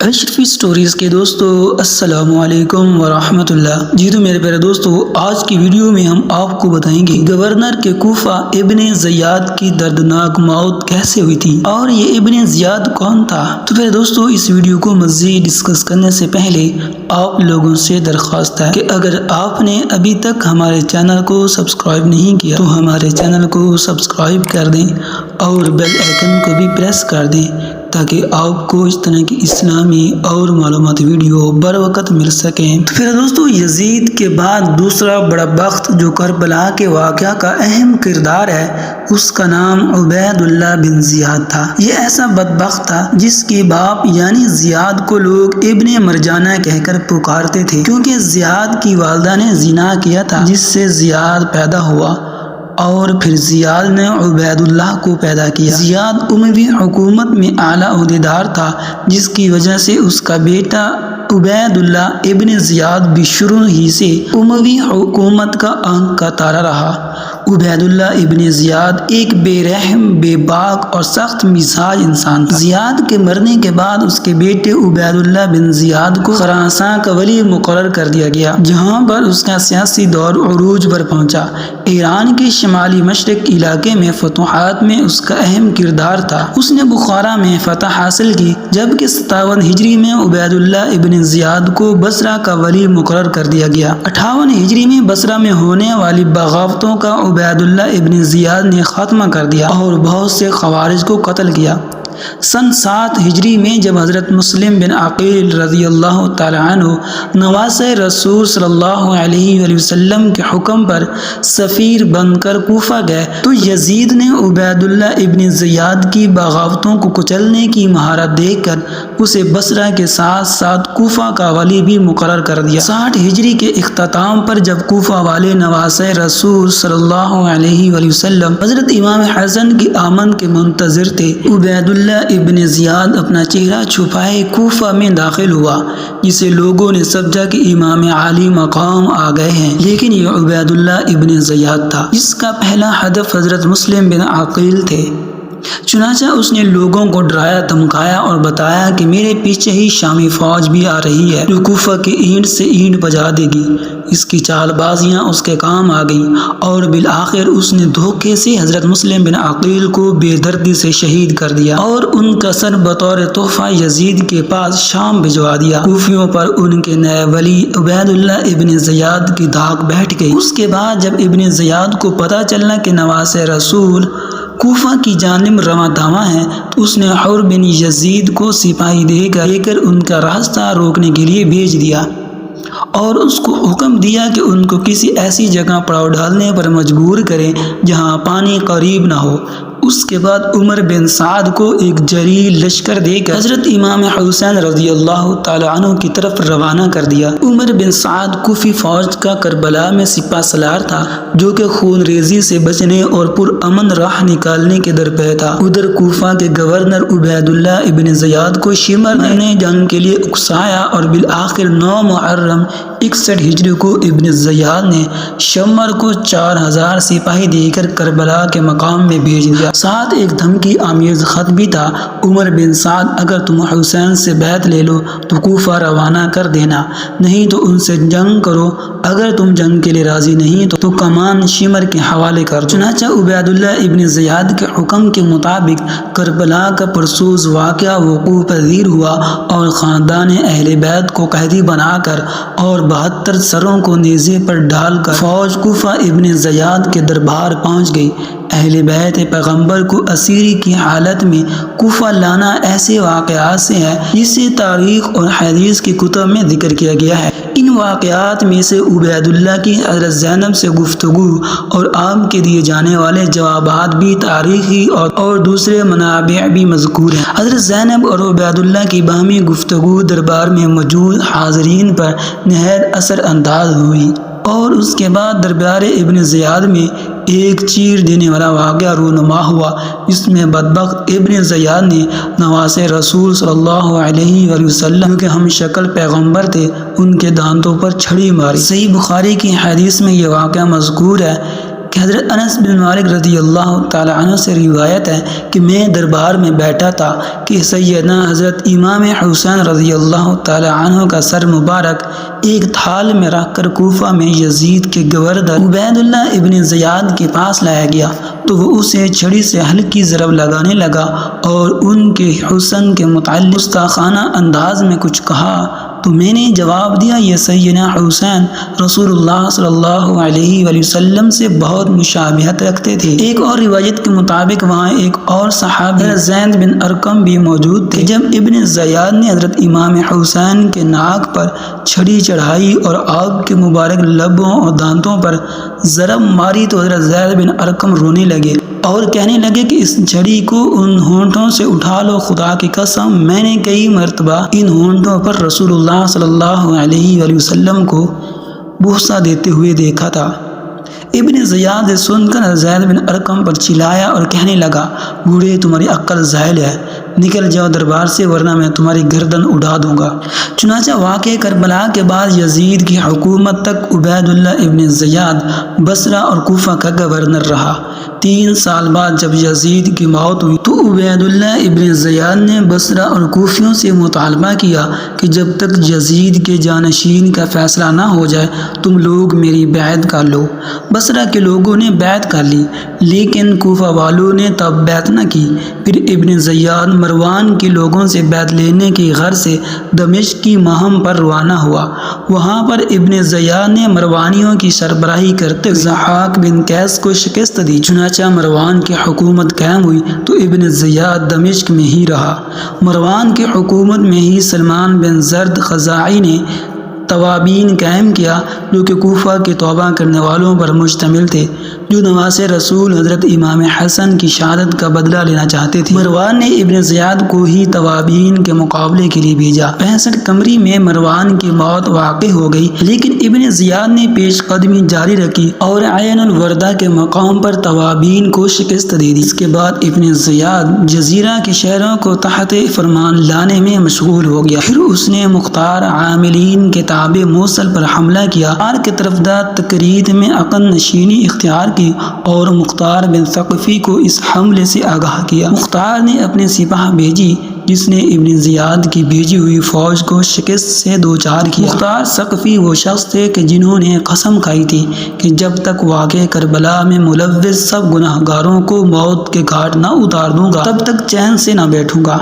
اشرفی stories کے دوستو السلام علیکم ورحمۃ اللہ۔ جی تو میرے پیارے دوستو، آج کی ویڈیو میں ہم آپ کو بتائیں گے گورنر کے کوفہ ابن زیاد کی دردناک موت کیسے ہوئی تھی اور یہ ابن زیاد کون تھا۔ تو پیارے دوستو، اس ویڈیو کو مزید ڈسکس کرنے سے پہلے آپ لوگوں سے درخواست ہے کہ اگر آپ نے ابھی تک ہمارے چینل کو سبسکرائب نہیں کیا تو ہمارے چینل کو سبسکرائب کر دیں اور بیل آئیکن کو بھی پریس کر دیں تاکہ آپ کو اس طرح کی اسلامی اور معلوماتی ویڈیو بر وقت مل سکیں۔ تو پھر دوستو، یزید کے بعد دوسرا بڑا بخت جو کربلا کے واقعہ کا اہم کردار ہے، اس کا نام عبید اللہ بن زیاد تھا۔ یہ ایسا بدبخت تھا جس کی باپ یعنی زیاد کو لوگ ابن مرجانہ کہہ کر پکارتے تھے، کیونکہ زیاد کی والدہ نے زنا کیا تھا جس سے زیاد پیدا ہوا اور پھر زیاد نے عبید اللہ کو پیدا کیا۔ زیاد اموی حکومت میں اعلیٰ عہدیدار تھا، جس کی وجہ سے اس کا بیٹا عبید اللہ ابن زیاد بھی شروع ہی سے اموی حکومت کا آنکھ کا تارا رہا۔ عبید اللہ ابن زیاد ایک بے رحم، بے باک اور سخت مزاج انسان تھا۔ زیاد کے مرنے کے بعد اس کے بیٹے عبید اللہ بن زیاد کو خراساں کا ولی مقرر کر دیا گیا، جہاں پر اس کا سیاسی دور عروج پر پہنچا۔ ایران کے شمالی مشرق علاقے میں فتوحات میں اس کا اہم کردار تھا۔ اس نے بخارا میں فتح حاصل کی، جبکہ 57 ہجری میں عبید اللہ ابن زیاد کو بصرہ کا ولی مقرر کر دیا گیا۔ 58 ہجری میں بصرہ میں ہونے والی بغاوتوں کا عبید اللہ ابن زیاد نے خاتمہ کر دیا اور بہت سے خوارج کو قتل کیا۔ سن 7 ہجری میں جب حضرت مسلم بن عقیل رضی اللہ تعالی عنہ نواسۂ رسول صلی اللہ علیہ وآلہ وسلم کے حکم پر سفیر بن کر کوفہ گئے تو یزید نے عبید اللہ ابن زیاد کی بغاوتوں کو کچلنے کی مہارت دیکھ کر اسے بصرہ کے ساتھ ساتھ کوفہ کا ولی بھی مقرر کر دیا۔ 60 ہجری کے اختتام پر جب کوفہ والے نواسۂ رسول صلی اللہ علیہ وآلہ وسلم حضرت امام حسن کی آمد کے منتظر تھے، عبید اللہ ابن زیاد اپنا چہرہ چھپائے کوفہ میں داخل ہوا، جسے لوگوں نے سمجھا کہ امام عالی مقام آ گئے ہیں، لیکن یہ عبید اللہ ابن زیاد تھا جس کا پہلا ہدف حضرت مسلم بن عقیل تھے۔ چنانچہ اس نے لوگوں کو ڈرایا دھمکایا اور بتایا کہ میرے پیچھے ہی شامی فوج بھی آ رہی ہے جو کوفہ کی اینٹ سے اینٹ بجا دے گی۔ اس کی چال بازیاں اس کے کام آ گئیں اور بالآخر اس نے دھوکے سے حضرت مسلم بن عقیل کو بے دردی سے شہید کر دیا اور ان کا سر بطور تحفہ یزید کے پاس شام بھجوا دیا۔ کوفیوں پر ان کے نئے ولی عبید اللہ ابن زیاد کی دھاک بیٹھ گئی۔ اس کے بعد جب ابن زیاد کو پتہ چلا کہ نواسۂ رسول کوفہ کی جانب رواں داواں ہیں تو اس نے حر بن یزید کو سپاہی دے کر ان کا راستہ روکنے کے لیے بھیج دیا اور اس کو حکم دیا کہ ان کو کسی ایسی جگہ پڑاؤ ڈالنے پر مجبور کریں جہاں پانی قریب نہ ہو۔ اس کے بعد عمر بن سعد کو ایک جری لشکر دے کر حضرت امام حسین رضی اللہ تعالی عنہ کی طرف روانہ کر دیا۔ عمر بن سعد کوفی فوج کا کربلا میں سپہ سالار تھا، جو کہ خون ریزی سے بچنے اور پرامن راہ نکالنے کے درپے تھا۔ ادھر کوفہ کے گورنر عبید اللہ ابن زیاد کو شمر نے جنگ کے لیے اکسایا اور بالآخر 9 محرم 61 ہجری کو ابن زیاد نے شمر کو 4000 سپاہی دے کر کربلا کے مقام میں بھیج دیا۔ ساتھ ایک دھمکی آمیز خط بھی تھا: عمر بن سعد، اگر تم حسین سے بیعت لے لو تو کوفہ روانہ کر دینا، نہیں تو ان سے جنگ کرو، اگر تم جنگ کے لیے راضی نہیں تو کمان شمر کے حوالے کر دو۔ چنانچہ عبید اللہ ابن زیاد کے حکم کے مطابق کربلا کا پرسوز واقعہ وقوع پذیر ہوا اور خاندان اہل بیت کو قیدی بنا کر اور 72 سروں کو نیزے پر ڈال کر فوج کوفہ ابن زیاد کے دربار پہنچ گئی۔ اہل بیت پیغمبر کو اسیری کی حالت میں کوفہ لانا ایسے واقعات سے ہے جسے تاریخ اور حدیث کی کتب میں ذکر کیا گیا ہے۔ ان واقعات میں سے عبید اللہ کی حضرت زینب سے گفتگو اور آپ کے دیے جانے والے جوابات بھی تاریخی اور دوسرے منابع بھی مذکور ہیں۔ حضرت زینب اور عبید اللہ کی باہمی گفتگو دربار میں موجود حاضرین پر نہایت اثر انداز ہوئی اور اس کے بعد دربار ابن زیاد میں ایک چیر دینے والا واقعہ رونما ہوا، جس میں بدبخت ابن زیاد نے نواسۂ رسول صلی اللہ علیہ وآلہ وسلم کے ہم شکل پیغمبر تھے، ان کے دانتوں پر چھڑی ماری۔ صحیح بخاری کی حدیث میں یہ واقعہ مذکور ہے کہ حضرت انس بن مالک رضی اللہ تعالی عنہ سے روایت ہے کہ میں دربار میں بیٹھا تھا کہ سیدنا حضرت امام حسین رضی اللہ تعالی عنہ کا سر مبارک ایک تھال میں رکھ کر کوفہ میں یزید کے گورنر عبید اللہ ابن زیاد کے پاس لایا گیا تو وہ اسے چھڑی سے ہلکی ضرب لگانے لگا اور ان کے حسن کے متعلق گستاخانہ انداز میں کچھ کہا تو میں نے جواب دیا یہ سیدنا حسین رسول اللہ صلی اللہ علیہ وآلہ وسلم سے بہت مشابہت رکھتے تھے۔ ایک اور روایت کے مطابق وہاں ایک اور صحابی زید بن ارقم بھی موجود تھے۔ جب ابن زیاد نے حضرت امام حسین کے ناک پر چھڑی چڑھائی اور آگ کے مبارک لبوں اور دانتوں پر ضرب ماری تو حضرت زید بن ارقم رونے لگے اور کہنے لگے کہ اس چھڑی کو ان ہونٹوں سے اٹھا لو، خدا کی قسم میں نے کئی مرتبہ ان ہونٹوں پر رسول اللہ صلی اللہ علیہ وآلہ وسلم کو بوسہ دیتے ہوئے دیکھا تھا۔ ابن زیاد سن کر زید بن ارقم پر چلایا اور کہنے لگا بوڑھے تمہاری عقل زائل ہے، نکل جاؤ دربار سے ورنہ میں تمہاری گردن اڑا دوں گا۔ چنانچہ واقع کربلا کے بعد یزید کی حکومت تک عبید اللہ ابن زیاد بصرہ اور کوفہ کا گورنر رہا۔ 3 سال بعد جب یزید کی موت ہوئی تو عبید اللہ ابن زیاد نے بصرہ اور کوفیوں سے مطالبہ کیا کہ جب تک یزید کے جانشین کا فیصلہ نہ ہو جائے تم لوگ میری بیعت کر لو۔ بصرہ کے لوگوں نے بیعت کر لی لیکن کوفہ والوں نے تب بیعت نہ کی۔ پھر ابن زیاد مروان کے لوگوں سے بیعت لینے کی غرض سے دمشق کی مہم پر روانہ ہوا۔ وہاں پر ابن زیاد نے مروانیوں کی سربراہی کرتے ہوئے ضحاک بن قیس کو شکست دی۔ چنانچہ مروان کی حکومت قائم ہوئی تو ابن زیاد دمشق میں ہی رہا۔ مروان کی حکومت میں ہی سلمان بن زرد خزاعی نے توابین قائم کیا جو کہ کوفہ کے توبہ کرنے والوں پر مشتمل تھے جو نواز رسول حضرت امام حسن کی شہادت کا بدلہ لینا چاہتے تھے۔ مروان نے ابن زیاد کو ہی توابین کے مقابلے کے لیے بھیجا۔ 65 قمری میں مروان کی موت واقع ہو گئی لیکن ابن زیاد نے پیش قدمی جاری رکھی اور عین الوردہ کے مقام پر توابین کو شکست دے دی۔ اس کے بعد ابن زیاد جزیرہ کے شہروں کو تحت فرمان لانے میں مشغول ہو گیا۔ پھر اس نے مختار عاملین کے تابع موصل پر حملہ کیا اور کی طرفدار تکرید میں عقد نشینی اختیار کی اور مختار بن ثقفی کو اس حملے سے آگاہ کیا۔ مختار نے اپنے سپاہ بھیجی جس نے ابن زیاد کی بھیجی ہوئی فوج کو شکست سے دوچار کیا۔ مختار ثقفی وہ شخص تھے کہ جنہوں نے قسم کھائی تھی کہ جب تک واقع کربلا میں ملوث سب گناہ گاروں کو موت کے گھاٹ نہ اتار دوں گا تب تک چین سے نہ بیٹھوں گا۔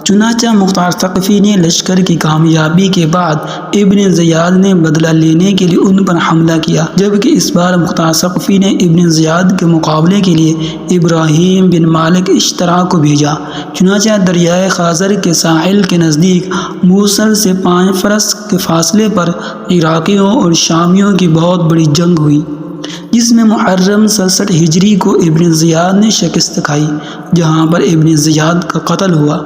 چنانچہ مختار ثقفی نے لشکر کی کامیابی کے بعد ابن زیاد نے بدلہ لینے کے لیے ان پر حملہ کیا جبکہ اس بار مختار ثقفی نے ابن زیاد کے مقابلے کے لیے ابراہیم بن مالک اشترا کو بھیجا۔ چنانچہ دریائے خازر کے ساحل کے نزدیک موصل سے 5 فرس کے فاصلے پر عراقیوں اور شامیوں کی بہت بڑی جنگ ہوئی جس میں محرم 67 ہجری کو ابن زیاد نے شکست کھائی جہاں پر ابن زیاد کا قتل ہوا۔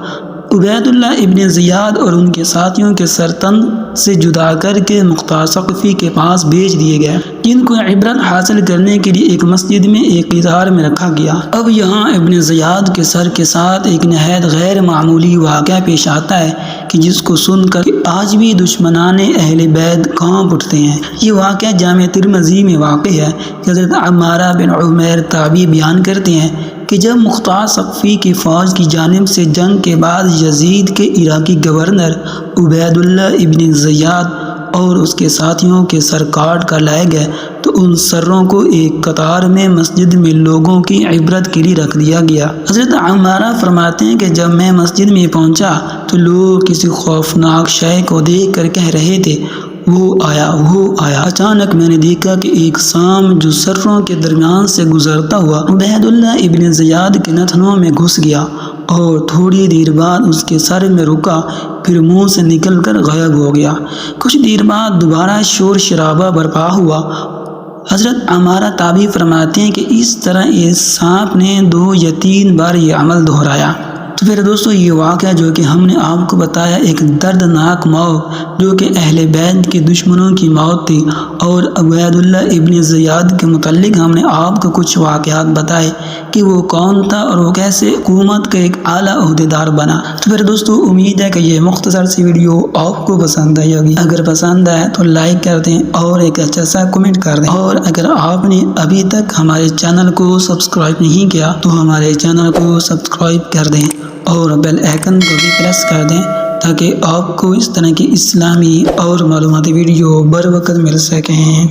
عبید اللہ ابن زیاد اور ان کے ساتھیوں کے سرتن سے جدا کر کے مختار ثقفی کے پاس بھیج دیے گئے جن کو عبرت حاصل کرنے کے لیے ایک مسجد میں ایک قطار میں رکھا گیا۔ اب یہاں ابن زیاد کے سر کے ساتھ ایک نہایت غیر معمولی واقعہ پیش آتا ہے کہ جس کو سن کر آج بھی دشمنان اہل بیت کانپ اٹھتے ہیں۔ یہ واقعہ جامع ترمذی میں واقع ہے کہ حضرت عمارہ بن عمیر تابعی بیان کرتے ہیں کہ جب مختار ثقفی کی فوج کی جانب سے جنگ کے بعد یزید کے عراقی گورنر عبید اللہ ابن زیاد اور اس کے ساتھیوں کے سر کاٹ کر لائے گئے تو ان سروں کو ایک قطار میں مسجد میں لوگوں کی عبرت کے لیے رکھ دیا گیا۔ حضرت عمارہ فرماتے ہیں کہ جب میں مسجد میں پہنچا تو لوگ کسی خوفناک شے کو دیکھ کر کہہ رہے تھے وہ آیا وہ آیا۔ اچانک میں نے دیکھا کہ ایک سام جو سروں کے درمیان سے گزرتا ہوا عبید اللہ ابن زیاد کے نتنوں میں گھس گیا اور تھوڑی دیر بعد اس کے سر میں رکا پھر منہ سے نکل کر غائب ہو گیا۔ کچھ دیر بعد دوبارہ شور شرابہ برپا ہوا۔ حضرت عمارہ تابعی فرماتے ہیں کہ اس طرح اس سانپ نے 2 یا 3 بار یہ عمل دہرایا۔ تو پھر دوستو یہ واقعہ جو کہ ہم نے آپ کو بتایا ایک دردناک موت جو کہ اہل بیت کے دشمنوں کی موت تھی اور عبیداللہ ابن زیاد کے متعلق ہم نے آپ کو کچھ واقعات بتائے کہ وہ کون تھا اور وہ کیسے حکومت کا ایک اعلیٰ عہدیدار بنا۔ تو پھر دوستو امید ہے کہ یہ مختصر سی ویڈیو آپ کو پسند آئی ہوگی۔ اگر پسند آئے تو لائک کر دیں اور ایک اچھا سا کمنٹ کر دیں، اور اگر آپ نے ابھی تک ہمارے چینل کو سبسکرائب نہیں کیا تو ہمارے چینل کو سبسکرائب کر دیں اور بیل آئیکن کو بھی پریس کر دیں تاکہ آپ کو اس طرح کی اسلامی اور معلوماتی ویڈیو بر وقت مل سکیں۔